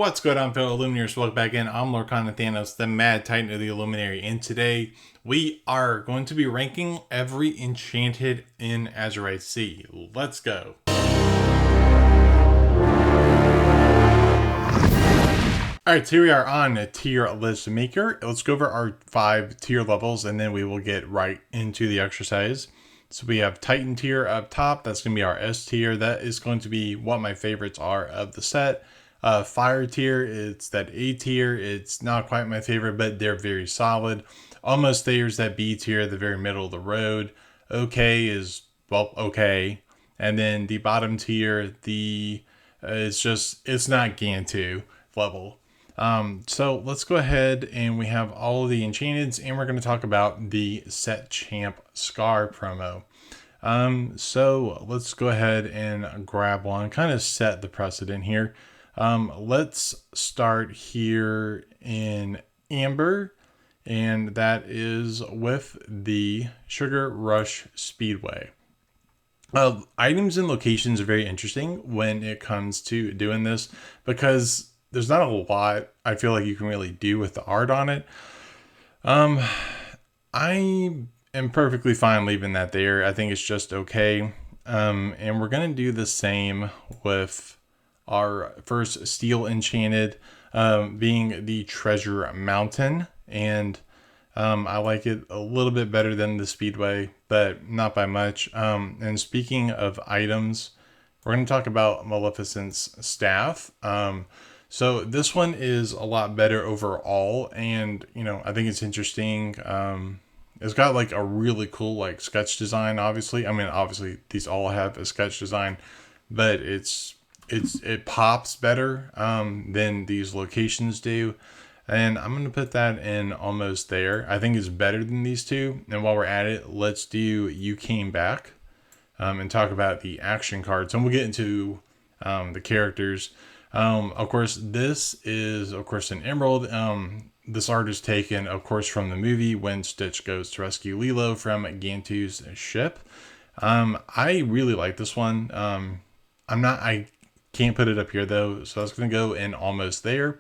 What's going on, fellow Illuminators? Welcome back in. I'm Lorcana Thanos, the Mad Titan of the Illuminary, and today we are going to be ranking every Enchanted in Azurite Sea. Let's go. Alright, so here we are on Tier List Maker. Let's go over our 5 tier levels, and then we will get right into the exercise. So we have Titan tier up top. That's going to be our S tier. That is going to be what my favorites are of the set. Fire tier, it's that A tier. It's not quite my favorite, but they're very solid. Almost there's that B tier, the very middle of the road. Okay is, well, okay. And then the bottom tier, it's not Gantu level. So let's go ahead and we have all of the Enchanteds, and we're going to talk about the Set Champ Scar promo. So let's go ahead and grab one, kind of set the precedent here. Let's start here in Amber, and that is with the Sugar Rush Speedway. Items and locations are very interesting when it comes to doing this, because there's not a lot I feel like you can really do with the art on it. I am perfectly fine leaving that there. I think it's just okay. And we're going to do the same with our first Steel Enchanted, being the Treasure Mountain. And I like it a little bit better than the Speedway, but not by much. And speaking of items, we're going to talk about Maleficent's staff. So this one is a lot better overall, and I think it's interesting. It's got like a really cool like sketch design. Obviously, obviously these all have a sketch design, but it pops better than these locations do, and I'm gonna put that in almost there. I think it's better than these two. And while we're at it, let's do You Came Back, and talk about the action cards, and we'll get into the characters. Of course, this is, of course, an emerald. This art is taken, of course, from the movie when Stitch goes to rescue Lilo from Gantu's ship. I really like this one. I can't put it up here though, so that's going to go in almost there.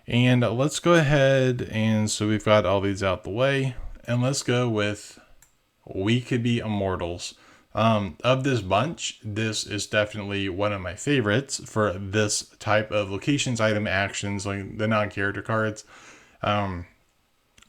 And let's go ahead, and so we've got all these out the way, and let's go with We Could Be Immortals. Of this bunch, this is definitely one of my favorites for this type of locations, item, actions, like the non-character cards.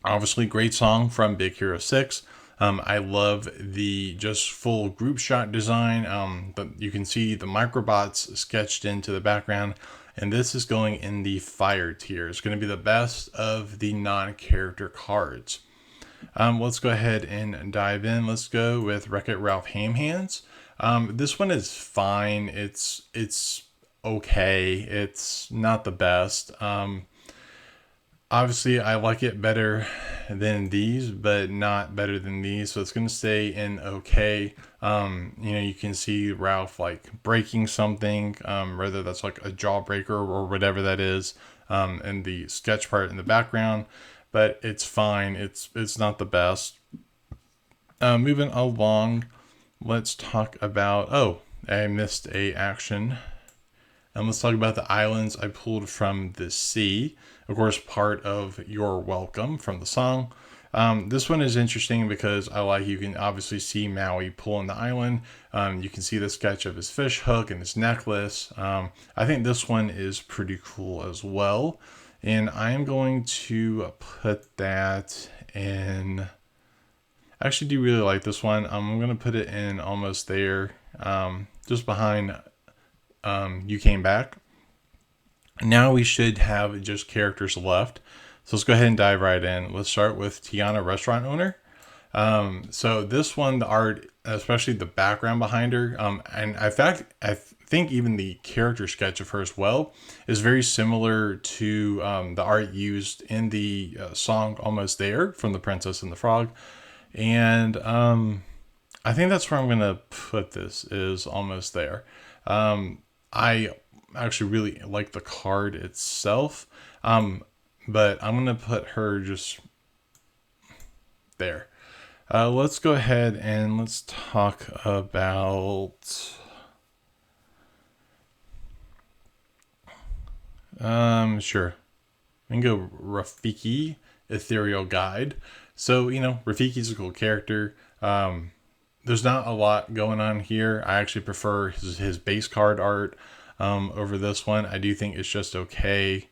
Obviously, great song from Big Hero 6. I love the just full group shot design. But you can see the microbots sketched into the background, and this is going in the fire tier. It's going to be the best of the non-character cards. Let's go ahead and dive in. Let's go with Wreck-It Ralph Ham Hands. This one is fine. It's okay. It's not the best. Obviously, I like it better than these, but not better than these. So it's going to stay in okay. You can see Ralph like breaking something, whether that's like a jawbreaker or whatever that is, and the sketch part in the background. But it's fine. It's not the best. Moving along, let's talk about, I missed a action. And let's talk about the islands I pulled from the sea. Of course, part of You're Welcome from the song. This one is interesting because you can obviously see Maui pulling the island. You can see the sketch of his fish hook and his necklace. I think this one is pretty cool as well. And I am going to put that in. I actually do really like this one. I'm going to put it in almost there, just behind You Came Back. Now we should have just characters left. So let's go ahead and dive right in. Let's start with Tiana, restaurant owner. So this one, the art, especially the background behind her, and in fact, I think even the character sketch of her as well is very similar to the art used in the song Almost There from The Princess and the Frog. And I think that's where I'm going to put this, is Almost There. I actually really like the card itself, but I'm going to put her just there. Let's go ahead and let's talk about Sure. We can go Rafiki, Ethereal Guide. So, Rafiki's a cool character. There's not a lot going on here. I actually prefer his base card art over this one. I do think it's just okay,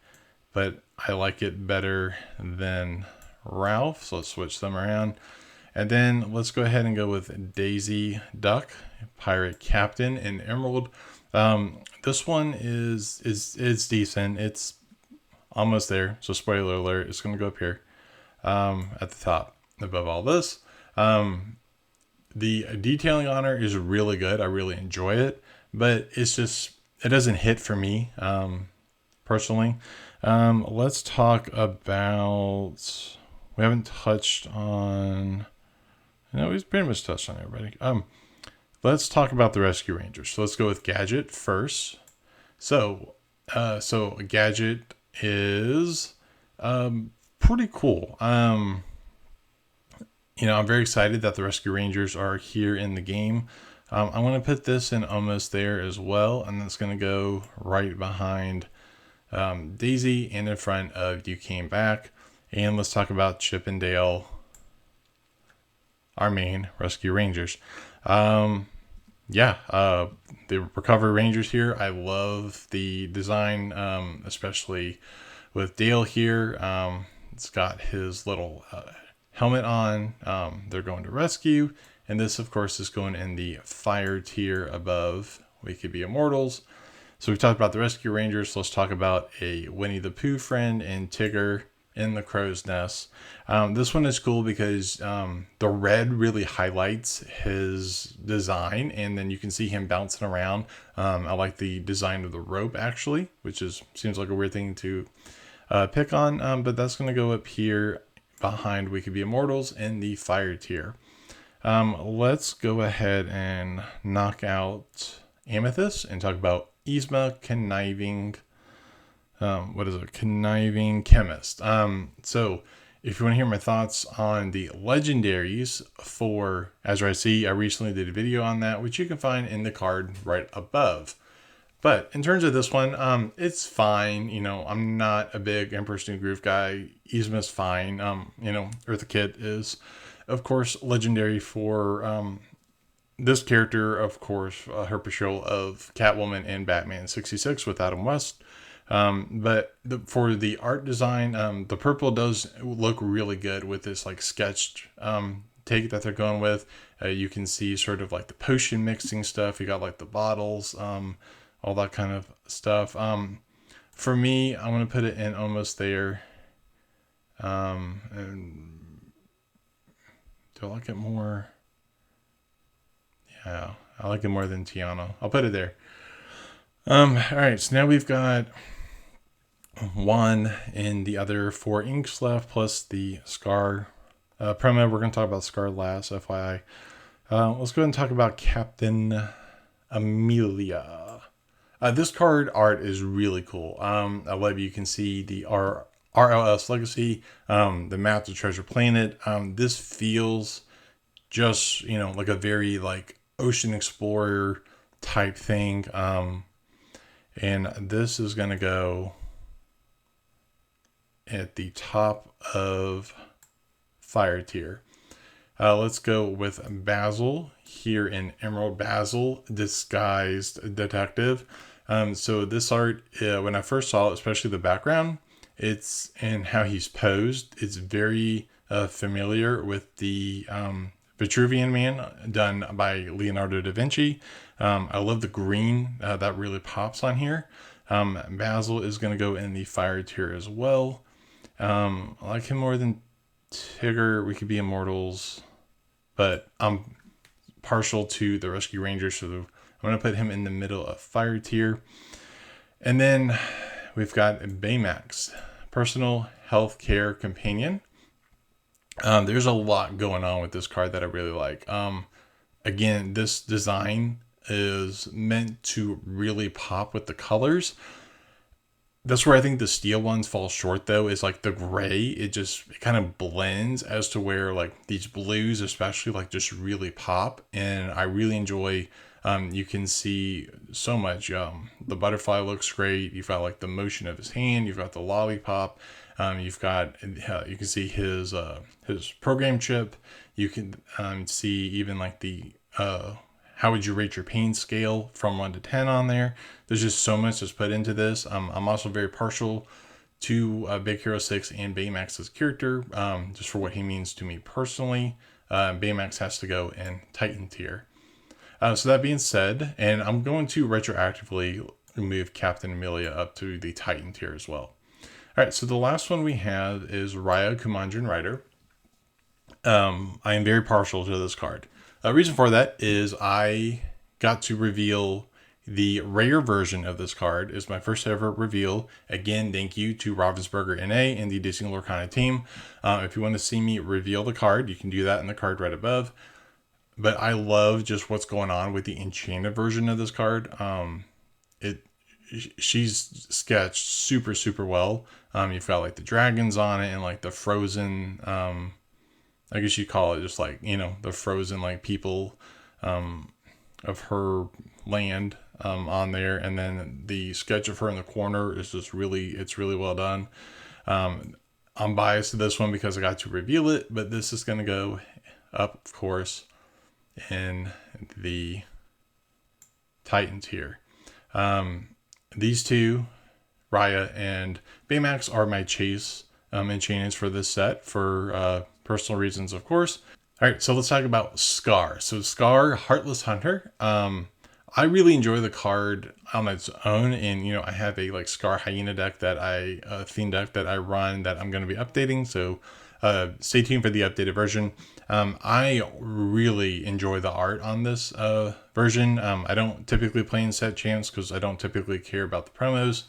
but I like it better than Ralph. So let's switch them around. And then let's go ahead and go with Daisy Duck, Pirate Captain, and Emerald. This one is decent. It's almost there. So spoiler alert, it's going to go up here at the top above all this. The detailing on her is really good. I really enjoy it, but it doesn't hit for me personally. Let's talk about, we haven't touched on, no, we've pretty much touched on everybody. Let's talk about the Rescue Rangers. So let's go with Gadget first. So Gadget is pretty cool. I'm very excited that the Rescue Rangers are here in the game. I'm going to put this in almost there as well, and that's going to go right behind Daisy and in front of You Came Back. And let's talk about Chip and Dale, our main Rescue Rangers. The Recovery Rangers here. I love the design, especially with Dale here. It's got his little helmet on. They're going to rescue. And this, of course, is going in the fire tier above We Could Be Immortals. So we've talked about the Rescue Rangers. So let's talk about a Winnie the Pooh friend and Tigger in the Crow's Nest. This one is cool because the red really highlights his design, and then you can see him bouncing around. I like the design of the rope, actually, which seems like a weird thing to pick on, but that's going to go up here behind We Could Be Immortals in the fire tier. Let's go ahead and knock out Amethyst and talk about Yzma Conniving. Conniving Chemist. So if you want to hear my thoughts on the legendaries for Azurite Sea, I recently did a video on that, which you can find in the card right above. But in terms of this one, it's fine. I'm not a big Emperor's New Groove guy. Yzma's fine. Eartha Kitt is, of course, legendary for this character, of course, her portrayal of Catwoman and Batman 66 with Adam West. But for the art design, the purple does look really good with this like sketched take that they're going with. You can see sort of like the potion mixing stuff. You got like the bottles, all that kind of stuff. For me, I'm going to put it in almost there. And do I like it more? Yeah, I like it more than Tiana. I'll put it there. All right, so now we've got one and the other 4 inks left, plus the Scar promo. We're going to talk about Scar last, FYI. Let's go ahead and talk about Captain Amelia. This card art is really cool. I love you can see the RLS Legacy, the map to Treasure Planet. This feels just, like a very like ocean explorer type thing. And this is going to go at the top of fire tier. Let's go with Basil here in Emerald. Basil, disguised detective. So this art, when I first saw it, especially the background, it's and how he's posed, it's very familiar with the Vitruvian Man done by Leonardo da Vinci. I love the green that really pops on here. Basil is going to go in the fire tier as well. I like him more than Tigger. We Could Be Immortals, but I'm partial to the Rescue Rangers, so I'm going to put him in the middle of fire tier. And then we've got Baymax, personal health care companion. There's a lot going on with this card that I really like. Again, this design is meant to really pop with the colors. That's where I think the steel ones fall short, though, is like the gray. It kind of blends as to where like these blues especially like just really pop. And I really enjoy You can see so much. The butterfly looks great. You've got like the motion of his hand. You've got the lollipop. You've got you can see his program chip. You can see even like the how would you rate your pain scale from 1 to 10 on there. There's just so much that's put into this. I'm also very partial to Big Hero 6 and Baymax's character, just for what he means to me personally. Baymax has to go in Titan tier. So that being said, and I'm going to retroactively move Captain Amelia up to the Titan tier as well. All right, so the last one we have is Raya Kumandran Rider. I am very partial to this card. The reason for that is I got to reveal the rare version of this card. Is my first ever reveal. Again, thank you to Ravensburger NA and the Disney Lorcana team. If you want to see me reveal the card, you can do that in the card right above. But I love just what's going on with the Enchanted version of this card. She's sketched super well. You've got like the dragons on it and like the frozen, I guess you call it just like, the frozen like people of her land on there. And then the sketch of her in the corner is just it's really well done. I'm biased to this one because I got to reveal it, but this is going to go up, of course, in the Titan tier. These two, Raya and Baymax, are my chase enchantments for this set for personal reasons, of course. All right, so let's talk about Scar. So Scar, Heartless Hunter. I really enjoy the card on its own, and I have a like Scar Hyena deck that theme deck that I run that I'm going to be updating. So stay tuned for the updated version. I really enjoy the art on this version. I don't typically play in set champs because I don't typically care about the promos.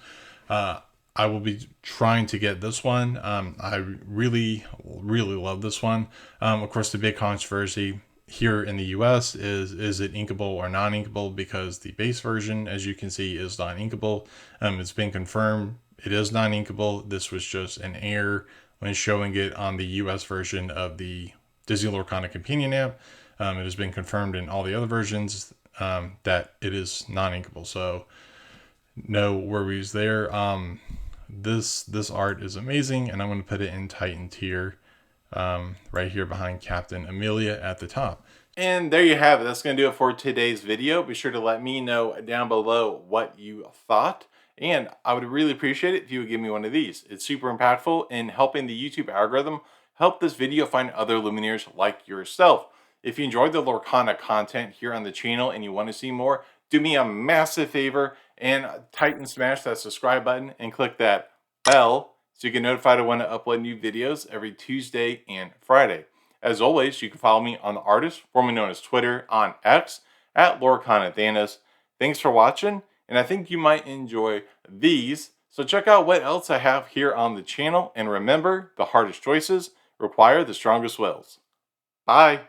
I will be trying to get this one. I really love this one. Of course, the big controversy here in the US is it inkable or non-inkable, because the base version, as you can see, is non-inkable. It's been confirmed it is non-inkable. This was just an error when showing it on the US version of the Disney Lorcana companion app. It has been confirmed in all the other versions that it is non-inkable, so no worries there. This art is amazing, and I'm going to put it in Titan tier right here behind Captain Amelia at the top. And there you have it. That's going to do it for today's video. Be sure to let me know down below what you thought. And I would really appreciate it if you would give me one of these. It's super impactful in helping the YouTube algorithm help this video find other Lumineers like yourself. If you enjoyed the Lorcana content here on the channel and you want to see more, do me a massive favor and Titan smash that subscribe button and click that bell so you get notified when I upload new videos every Tuesday and Friday. As always, you can follow me on the artist, formerly known as Twitter, on X, at Lorcana Thanos. Thanks for watching, and I think you might enjoy these. So check out what else I have here on the channel, and remember, the hardest choices require the strongest wills. Bye!